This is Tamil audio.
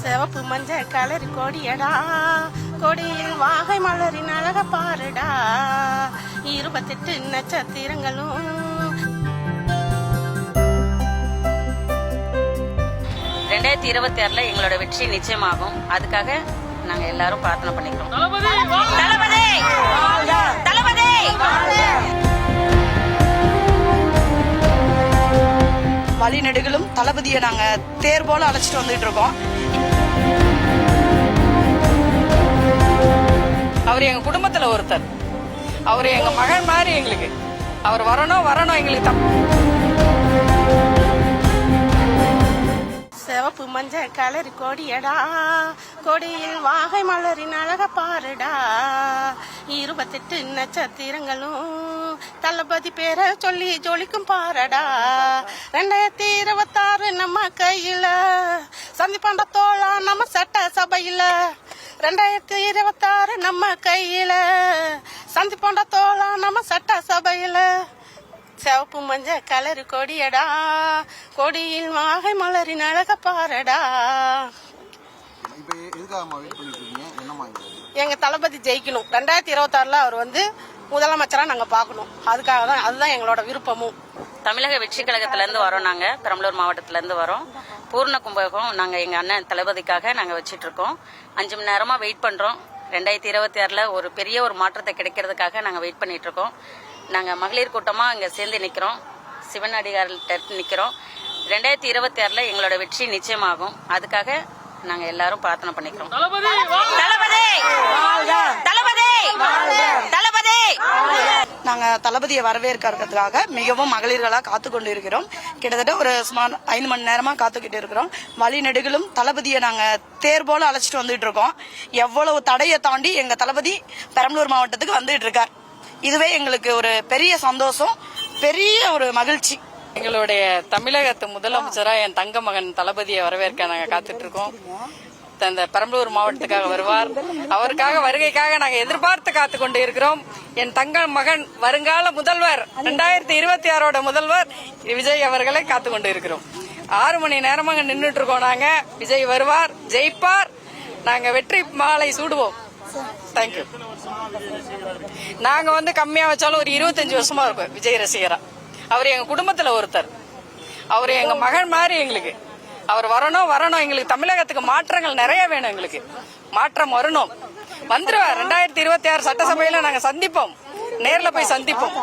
சிவப்பு மஞ்ச கலர் கொடியடா, கொடியில் வாகை மலரின் அழக பாருடா, 28 நட்சத்திரங்களும். எங்களோட வெற்றி நிச்சயமாகும். அதுக்காக நாங்க எல்லாரும் பிரார்த்தனை பண்ணிக்கிறோம். வழிநெடுகளும் தளபதியை நாங்க தேர் போல அழைச்சிட்டு வந்துட்டு இருக்கோம். அவர் எங்க குடும்பத்துல ஒருத்தர், அவர் எங்க மகன் மாதிரி எங்களுக்கு. அவர் வரணும் எங்களுக்கு. சிவப்பு மஞ்ச கலர் கொடியடா, கொடியில் வாகை மலரின் அழக பாருடா, 28 நட்சத்திரங்களும். தளபதி பேரை சொல்லி ஜொலிக்கும் பாரடா, 2026 நம்ம கையில, சந்திப்பாண்ட தோளா நம்ம சட்ட சபையில. 2026 நம்ம கையில, சந்திப்பாண்ட தோளா நம்ம சட்ட சபையில. சிவப்பு மஞ்ச கலர் கொடியடா, கொடியில் வாகை மலரின் அழக பாரடா. எங்க தளபதி ஜெயிக்கணும். 2026 அவர் முதலமைச்சரா நாங்க பாக்கணும். அதுக்காக தான், அதுதான் எங்களோட விருப்பமும். தமிழக வெற்றி கழகத்துல இருந்து வரோம். நாங்க பெரம்பலூர் மாவட்டத்துல இருந்து வரோம். பூர்ண கும்பகம் நாங்க எங்க அண்ணன் தளபதிக்காக நாங்க வச்சிட்டு இருக்கோம். 5 மணி நேரமா வெயிட் பண்றோம். 2026 ஒரு பெரிய ஒரு மாற்றத்தை கிடைக்கிறதுக்காக நாங்க வெயிட் பண்ணிட்டு இருக்கோம். நாங்க மகளிர் கூட்டமா இங்க சேர்ந்து நிக்கிறோம். சிவன் அடிகாரிட்ட நிக்கிறோம். 2026 எங்களோட வெற்றி நிச்சயமாகும். அதுக்காக நாங்க எல்லாரும் பிரார்த்தனை பண்ணிக்கிறோம். நாங்க தளபதியை வரவேற்கிறதுக்காக மிகவும் மகளிர்களா காத்து கொண்டு இருக்கிறோம். கிட்டத்தட்ட ஒரு 5 மணி நேரமா காத்துக்கிட்டு இருக்கிறோம். வழிநெடுகளும் தளபதியை நாங்க தேர் போல அழைச்சிட்டு வந்துட்டு இருக்கோம். எவ்வளவு தடையை தாண்டி எங்க தளபதி பெரம்பலூர் மாவட்டத்துக்கு வந்துட்டு இருக்கார். இதுவே எங்களுக்கு ஒரு பெரிய சந்தோஷம், பெரிய ஒரு மகிழ்ச்சி. எங்களுடைய தமிழகத்து முதலமைச்சரா என் தங்க மகன் தளபதியை வரவேற்க நாங்க காத்துட்டு இருக்கோம். இந்த பெரம்பலூர் மாவட்டத்துக்காக வருவார். அவருக்காக வருகைக்காக நாங்க எதிர்பார்த்து காத்து கொண்டு இருக்கிறோம். என் தங்க மகன் வருங்கால முதல்வர் 2026 முதல்வர் விஜய் அவர்களை காத்து கொண்டு இருக்கிறோம். 6 மணி நேரமாக நின்றுட்டு இருக்கோம். நாங்க விஜய் வருவார், ஜெயிப்பார். நாங்க வெற்றி மாலை சூடுவோம். தேங்க்யூ. நாங்க கம்மியா வச்சாலும் ஒரு 25 வருஷமா இருக்கும் விஜய் ரசிகரா. அவர் எங்க குடும்பத்துல ஒருத்தர், அவர் எங்க மகன் மாதிரி எங்களுக்கு. அவர் வரணும் எங்களுக்கு. தமிழகத்துக்கு மாற்றங்கள் நிறைய வேணும். எங்களுக்கு மாற்றம் வரணும். வந்துருவார். 2026 சட்டசபையில நாங்க சந்திப்போம். நேர்ல போய் சந்திப்போம்.